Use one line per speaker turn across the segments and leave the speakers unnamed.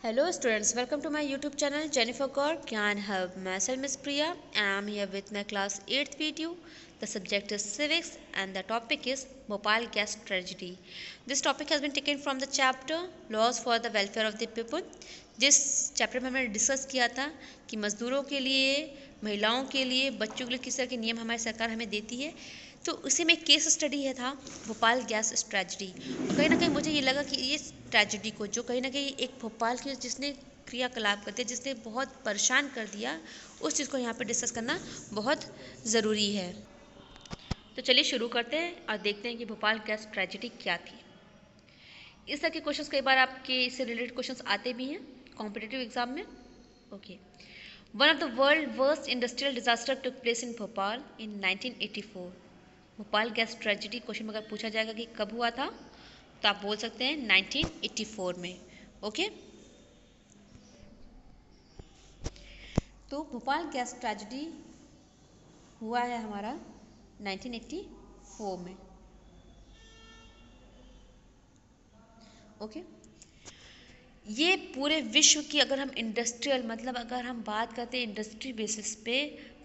Hello students, welcome to my YouTube channel Jennifer Kaur Can Help. Myself Miss Priya. I am here with my class 8th video. The subject is civics and the topic is Bhopal gas tragedy. This topic has been taken from the chapter Laws for the Welfare of the People. जिस chapter में हमने discuss किया था कि मजदूरों के लिए, महिलाओं के लिए, बच्चों के लिए किस तरह के नियम हमारी सरकार हमें देती है, तो उसी में केस स्टडी है था भोपाल गैस ट्रेजेडी। कहीं ना कहीं मुझे ये लगा कि ये ट्रेजेडी को जो कहीं ना कहीं एक भोपाल की जिसने क्रियाकलाप करते जिसने बहुत परेशान कर दिया, उस चीज़ को यहाँ पे डिस्कस करना बहुत ज़रूरी है। तो चलिए शुरू करते हैं और देखते हैं कि भोपाल गैस ट्रेजेडी क्या थी। इस तरह के क्वेश्चंस कई बार आपके इससे रिलेटेड क्वेश्चंस आते भी हैं कॉम्पिटिटिव एग्जाम में। Okay, one of the world worst industrial disaster took place in Bhopal in 1984। Bhopal gas tragedy question में अगर पूछा जाएगा कि कब हुआ था, तो आप बोल सकते हैं 1984 में। ओके, तो भोपाल गैस ट्रेजेडी हुआ है हमारा 1984 में। ओके, ये पूरे विश्व की अगर हम इंडस्ट्रियल मतलब अगर हम बात करते हैं इंडस्ट्री बेसिस पे,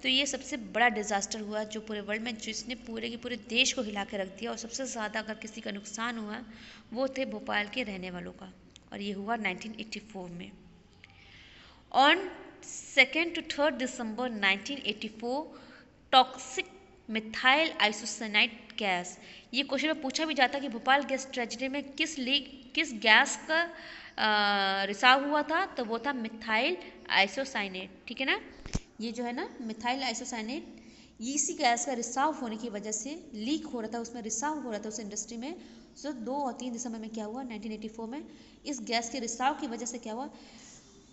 तो ये सबसे बड़ा डिज़ास्टर हुआ जो पूरे वर्ल्ड में, जिसने पूरे के पूरे देश को हिला के रख दिया। और सबसे ज़्यादा अगर किसी का नुकसान हुआ वो थे भोपाल के रहने वालों का, और ये हुआ 1984 में। On 2 to 3 December 1984 toxic methyl isocyanide gas, ये क्वेश्चन में पूछा भी जाता कि भोपाल गैस ट्रेजेडी में किस गैस का रिसाव हुआ था, तो वो था मिथाइल आइसोसाइनेट। ठीक है ना, ये जो है ना मिथाइल आइसोसाइनेट, इसी गैस का रिसाव होने की वजह से लीक हो रहा था, उसमें रिसाव हो रहा था उस इंडस्ट्री में। सो 2 और 3 दिसंबर में क्या हुआ 1984 में, इस गैस के रिसाव की वजह से क्या हुआ,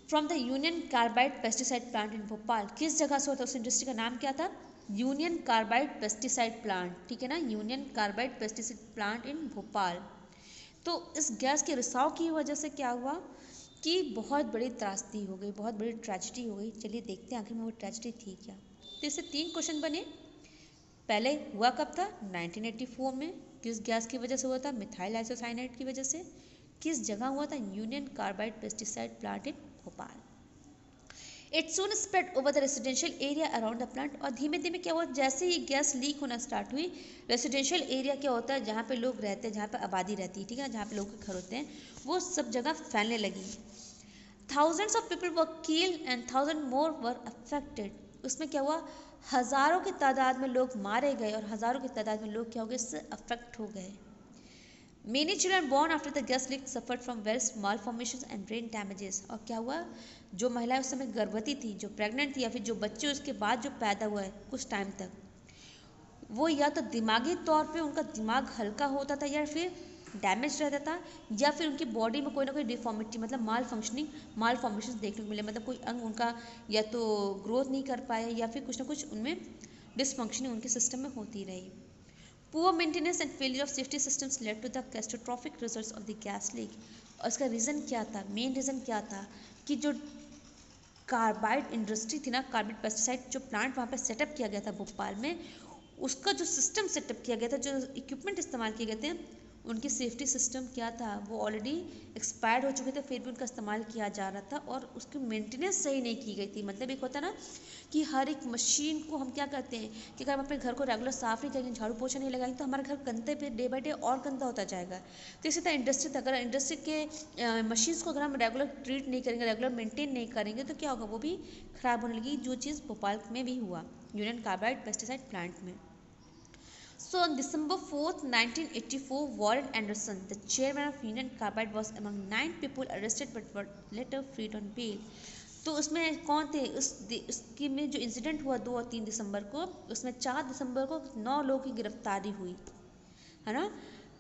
from the Union carbide pesticide plant in Bhopal, किस जगह से होता है उस इंडस्ट्री का नाम क्या था, यूनियन कार्बाइड पेस्टिसाइड प्लांट। ठीक है ना, union carbide pesticide plant in Bhopal. तो इस गैस के रिसाव की वजह से क्या हुआ कि बहुत बड़ी त्रासदी हो गई, बहुत बड़ी ट्रेजेडी हो गई। चलिए देखते हैं आखिर में वो ट्रेजेडी थी क्या। तो इससे 3 क्वेश्चन बने। पहले हुआ कब था 1984 में, किस गैस की वजह से हुआ था, मिथाइल आइसोसाइनेट की वजह से। किस जगह हुआ था, union carbide pesticide plant in Bhopal. It soon spread over the residential area around the plant, और धीमे धीमे क्या हुआ, जैसे ही गैस लीक होना स्टार्ट हुई, रेसिडेंशियल एरिया क्या होता है जहाँ पे लोग रहते हैं, जहाँ पे आबादी रहती है, ठीक है, जहाँ पे लोगों के घर होते हैं, वो सब जगह फैलने लगी। Thousands of people were killed and 1000 more were affected. उसमें क्या हुआ, हज़ारों की तादाद में लोग मारे गए और हज़ारों की तादाद में लोग क्या हो गए, इससे अफेक्ट हो गए। Many children born after the gas leak suffered from various malformations and brain damages। और क्या हुआ, जो महिलाएं उस समय गर्भवती थी, जो प्रेग्नेंट थी, या फिर जो बच्चे उसके बाद जो पैदा हुआ है कुछ टाइम तक, वो या तो दिमागी तौर पे उनका दिमाग हल्का होता था, या फिर डैमेज रहता था, या फिर उनकी बॉडी में कोई ना कोई डिफॉर्मिटी मतलब माल फॉर्मेशन देखने को मिले, मतलब कोई अंग उनका या तो ग्रोथ नहीं कर पाए, या फिर कुछ ना कुछ उनमें डिसफंक्शनिंग उनके सिस्टम में होती रही। Poor maintenance and failure of safety systems led to the catastrophic results of the gas leak। और इसका रीज़न क्या था, मेन रीज़न क्या था कि जो कार्बाइड इंडस्ट्री थी ना, कार्बाइड पेस्टिसाइड जो प्लांट वहाँ पे सेटअप किया गया था भोपाल में, उसका जो सिस्टम सेटअप किया गया था, जो इक्विपमेंट इस्तेमाल किए गए थे, उनकी सेफ्टी सिस्टम क्या था, वो ऑलरेडी एक्सपायर्ड हो चुके थे, फिर भी उनका इस्तेमाल किया जा रहा था, और उसकी मेंटेनेंस सही नहीं की गई थी। मतलब एक होता ना कि हर एक मशीन को हम क्या करते हैं कि अगर हम अपने घर को रेगुलर साफ़ नहीं करेंगे, झाड़ू पोछा नहीं लगाएंगे, तो हमारा घर गंदे पे डे बाई डे और गंदा होता जाएगा। तो इसी तरह इंडस्ट्री तक, अगर इंडस्ट्री के मशीन्स को अगर हम रेगुलर ट्रीट नहीं करेंगे, रेगुलर मेंटेन नहीं करेंगे, तो क्या होगा, वो भी ख़राब होने लगी, जो चीज़ भोपाल में भी हुआ यूनियन कार्बाइड पेस्टिसाइड प्लांट में। So on December 4th, 1984, Warren Anderson, the chairman of Union Carbide, was among 9 people arrested but were later freed on bail। तो उसमें कौन थे, उसकी में जो इंसिडेंट हुआ 2 और 3 दिसंबर को, उसमें 4 दिसंबर को 9 लोगों की गिरफ्तारी हुई, है ना।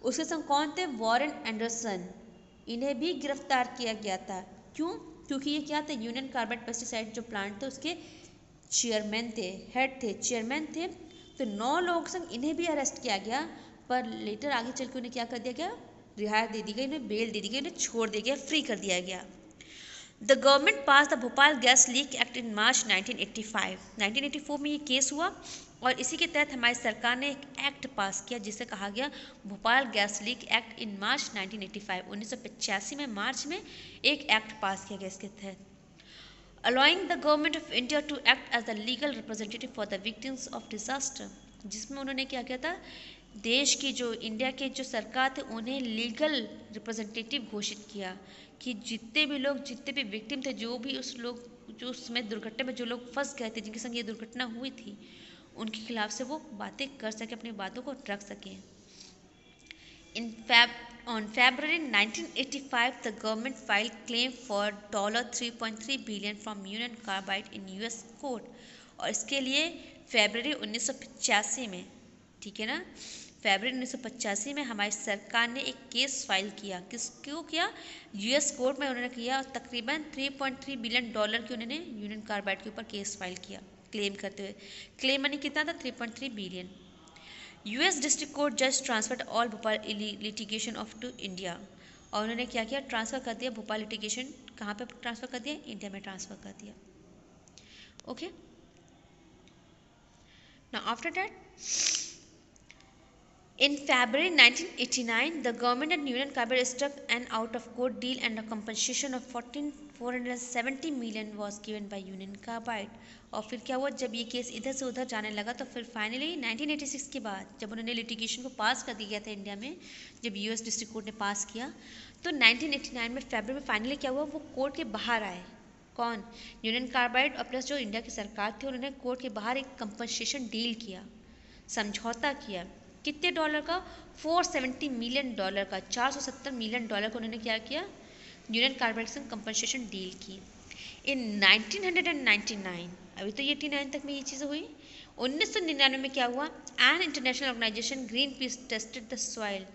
उसके संग कौन थे, वॉरेन एंडरसन, इन्हें भी गिरफ्तार किया गया था। क्यों, क्योंकि ये क्या थे, यूनियन कार्बाइड पेस्टिसाइड जो प्लांट थे उसके चेयरमैन थे, हेड थे, चेयरमैन थे। तो 9 लोग संग इन्हें भी अरेस्ट किया गया, पर लेटर आगे चल के उन्हें क्या कर दिया गया, रिहाई दे दी गई, उन्हें बेल दे दी गई, उन्हें छोड़ दिया गया, फ्री कर दिया गया। The government pass the Bhopal gas leak act in March 1985। 1984 में ये केस हुआ, और इसी के तहत हमारी सरकार ने एक एक्ट पास किया जिसे कहा गया Bhopal gas leak act in March 1985। 1985 में मार्च में एक एक्ट पास किया गया इसके तहत, allowing the government of India to act as the legal representative for the victims of disaster, जिसमें उन्होंने क्या किया था, देश की जो इंडिया के जो सरकार थे उन्हें लीगल रिप्रेजेंटेटिव घोषित किया कि जितने भी विक्टिम थे, जो भी उस लोग जो उसमें दुर्घटना में जो लोग फंस गए थे, जिनके संग ये दुर्घटना हुई थी, उनके खिलाफ से वो बातें कर सके, अपनी बातों को रख सकें। On February 1985, the government filed claim for $3.3 billion from Union Carbide in US court, और इसके लिए फरवरी 1985 में, ठीक है ना, फरवरी 1985 में हमारी सरकार ने एक केस फाइल किया। किसको किया? यूएस कोर्ट में उन्होंने किया, और तकरीबन $3.3 बिलियन की उन्होंने यूनियन कार्बाइड के ऊपर केस फाइल किया क्लेम करते हुए। क्लेम मनी कितना था? 3.3 बिलियन। यूएस डिस्ट्रिक्ट कोर्ट जज transferred all Bhopal litigation off to India, और उन्होंने क्या किया? ट्रांसफ़र कर दिया भोपाल लिटिगेशन। कहाँ पे ट्रांसफ़र कर दिया? इंडिया में ट्रांसफ़र कर दिया। Okay, now after that in February 1989, the government and Union Carbide struck an out-of-court deal and a compensation of 470 million was given by Union Carbide। और फिर क्या हुआ? जब ये केस इधर से उधर जाने लगा तो फिर फाइनली 1986 के बाद जब उन्होंने लिटिगेशन को पास कर दिया था इंडिया में, जब यूएस डिस्ट्रिक्ट कोर्ट ने पास किया, तो 1989 में फरवरी में फाइनली क्या हुआ? वो कोर्ट के बाहर आए। कौन? यूनियन कार्बाइड और प्लस जो इंडिया की सरकार थी, उन्होंने कोर्ट के बाहर एक कंपनसेशन डील किया, समझौता किया। कितने डॉलर का? 470 मिलियन डॉलर का, 470 मिलियन डॉलर का उन्होंने क्या किया? यूनियन कार्बाइड से कंपनसेशन डील की। इन 1999, अभी तो 89 तक में ये चीज़ें हुई। 1999 में क्या हुआ? An international organisation Greenpeace tested the soil,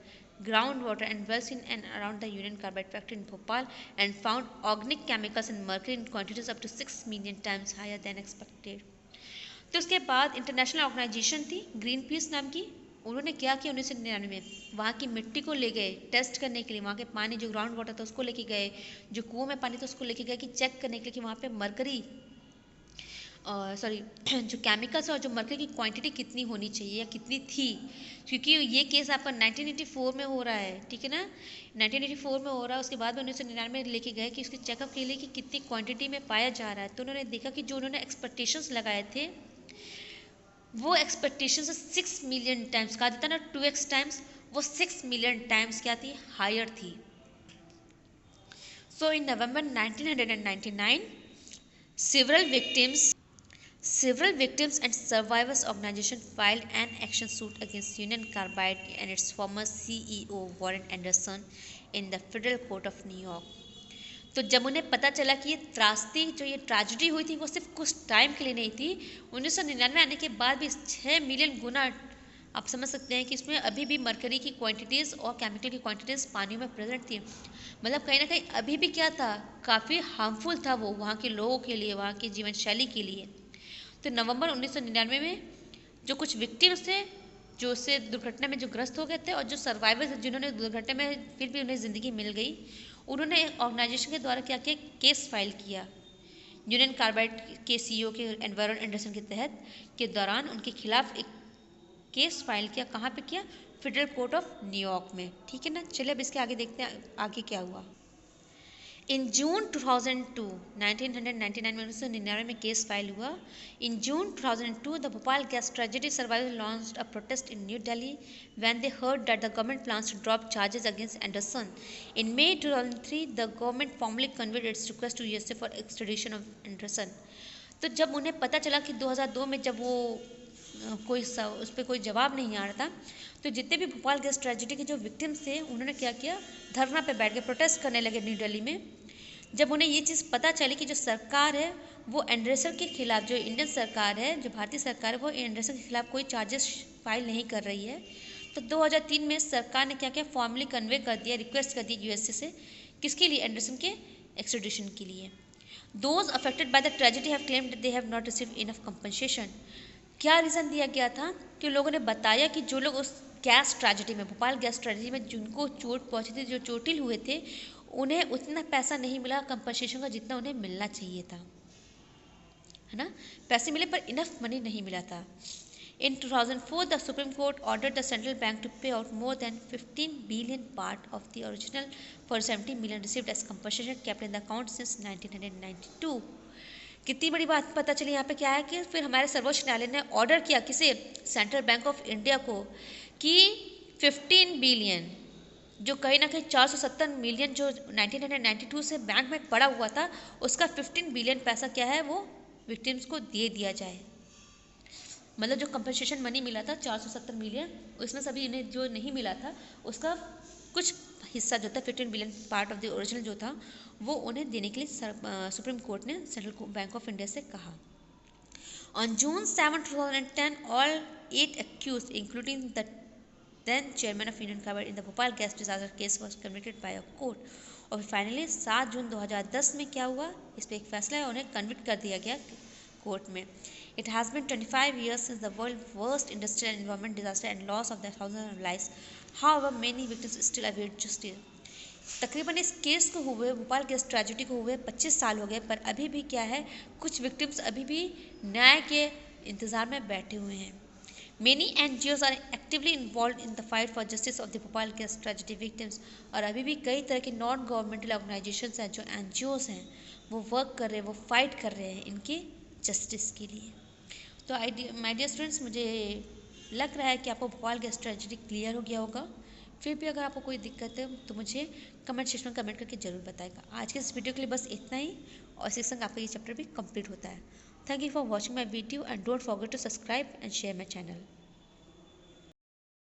ground water and wells in and around the Union Carbide factory in Bhopal and found organic chemicals and mercury in quantities up to 6 million times higher than expected. तो उसके बाद international organisation थी Greenpeace नाम की, उन्होंने क्या किया? 1999 में वहाँ की मिट्टी को ले गए टेस्ट करने के लिए, वहाँ के पानी जो ग्राउंड वाटर था उसको लेके गए, जो कुओं में पानी था उसको लेके गए कि चेक करने के लिए कि वहाँ पे मरकरी जो केमिकल्स और जो मरकरी की क्वांटिटी कितनी होनी चाहिए या कितनी थी, क्योंकि ये केस आपका 1984 में हो रहा है, ठीक है ना, 1984 में हो रहा है। उसके बाद में 1999 में लेके गए कि उसके चेकअप के लिए कि कितनी क्वांटिटी में पाया जा रहा है। तो उन्होंने देखा कि जो उन्होंने एक्सपेक्टेशंस लगाए थे वो एक्सपेक्टेशन से 6 मिलियन टाइम्स, कहा जाता ना 2x टाइम्स, वो 6 मिलियन टाइम्स क्या थी? हायर थी। सो इन नवंबर 1999 several victims and survivors organization filed an action suit against Union Carbide and its former CEO Warren Anderson in the Federal Court of New York। तो जब उन्हें पता चला कि ये त्रासदी जो ये ट्रेजेडी हुई थी वो सिर्फ कुछ टाइम के लिए नहीं थी, 1999 आने के बाद भी 6 मिलियन गुना, आप समझ सकते हैं कि इसमें अभी भी मरकरी की क्वांटिटीज़ और केमिकल की क्वांटिटीज़ पानियों में प्रेजेंट थी। मतलब कहीं ना कहीं अभी भी क्या था? काफ़ी हार्मफुल था वो वहाँ के लोगों के लिए, वहाँ की जीवन शैली के लिए। तो नवंबर 1999 में जो कुछ विक्टिम्स थे जो उससे दुर्घटना में जो ग्रस्त हो गए थे, और जो सर्वाइवर्स जिन्होंने दुर्घटना में फिर भी उन्हें ज़िंदगी मिल गई, उन्होंने ऑर्गेनाइजेशन के द्वारा क्या किया? केस फाइल किया यूनियन कार्बाइड के सीईओ के वॉरेन एंडरसन के तहत के दौरान उनके खिलाफ एक केस फाइल किया। कहाँ पे किया? फेडरल कोर्ट ऑफ न्यूयॉर्क में, ठीक है ना। चलिए अब इसके आगे देखते हैं आगे क्या हुआ। इन जून 2002, 1999 में 1999 में केस फाइल हुआ। In June 2002 the Bhopal gas tragedy survivors launched a protest in New Delhi when they heard that the government plans to drop charges against Anderson. In May 2003 the government formally conveyed its request to USA for extradition of Anderson. तो जब उन्हें पता चला कि 2002 में जब वो उस पर कोई जवाब नहीं आ रहा था, तो जितने भी भोपाल गैस ट्रेजेडी के जो विक्टिम्स थे उन्होंने क्या किया? धरना पे बैठ के प्रोटेस्ट करने लगे न्यू दिल्ली में। जब उन्हें ये चीज़ पता चली कि जो सरकार है वो एंडरसन के खिलाफ, जो इंडियन सरकार है, जो भारतीय सरकार है, वो एंडरसन के खिलाफ कोई चार्जेस फाइल नहीं कर रही है, तो 2003 में सरकार ने क्या किया? फॉर्मली कन्वे कर दिया, रिक्वेस्ट कर दी यूएसए से, किसके लिए? एंडरसन के एक्सट्रेडिशन के लिए। Those affected by the tragedy have claimed that they have not received enough compensation. क्या रीज़न दिया गया था? कि लोगों ने बताया कि जो लोग उस गैस ट्रेजेडी में, भोपाल गैस ट्रेजेडी में जिनको चोट पहुंची थी, जो चोटिल हुए थे, उन्हें उतना पैसा नहीं मिला कंपनसेशन का जितना उन्हें मिलना चाहिए था, है ना। पैसे मिले पर इनफ मनी नहीं मिला था। In 2004, the Supreme Court ordered the central bank to pay out more than 15 billion part of the original 470 million received as compensation kept in the account since 1992. कितनी बड़ी बात पता चली यहाँ पे क्या है कि फिर हमारे सर्वोच्च न्यायालय ने ऑर्डर किया किसे, सेंट्रल बैंक ऑफ इंडिया को, कि 15 बिलियन जो कहीं ना कहीं 470 मिलियन जो 1992 से बैंक में पड़ा हुआ था, उसका 15 बिलियन पैसा क्या है वो विक्टिम्स को दे दिया जाए। मतलब जो कंपनसेशन मनी मिला था 470 मिलियन, उसमें सभी इन्हें जो नहीं मिला था उसका कुछ हिस्सा जो था 15 billion part of the original जो था वो उन्हें देने के लिए सुप्रीम कोर्ट ने सेंट्रल बैंक ऑफ इंडिया से कहा। On June 7, 2010, all 8 accused, including the then chairman of Union Carbide in the Bhopal gas disaster case, was convicted by a court. और फाइनली 7 जून 2010 में क्या हुआ, इस पर एक फैसला है, उन्हें कन्विक्ट कर दिया गया कोर्ट में। It has been 25 years since the world's worst industrial and environment disaster and loss of the thousands of lives. However, many victims still await justice. तकरीबन इस केस को हुए, भोपाल गैस ट्रेजेडी को हुए 25 साल हो गए, पर अभी भी क्या है, कुछ विक्टिम्स अभी भी न्याय के इंतज़ार में बैठे हुए हैं। Many NGOs are actively involved in the fight for justice of the Bhopal gas tragedy victims. और अभी भी कई तरह के नॉन गवर्नमेंटल ऑर्गेनाइजेशंस हैं जो NGOs हैं, वो वर्क कर रहे हैं, वो फाइट कर रहे हैं इनकी जस्टिस के लिए। तो माय डियर स्टूडेंट्स, मुझे लग रहा है कि आपको भोपाल गैस ट्रेजेडी क्लियर हो गया होगा। फिर भी अगर आपको कोई दिक्कत है तो मुझे कमेंट सेक्शन में कमेंट करके ज़रूर बताएगा। आज के इस वीडियो के लिए बस इतना ही, और इसके संग आपका ये चैप्टर भी कंप्लीट होता है। Thank you for watching my video and don't forget to subscribe and share my channel.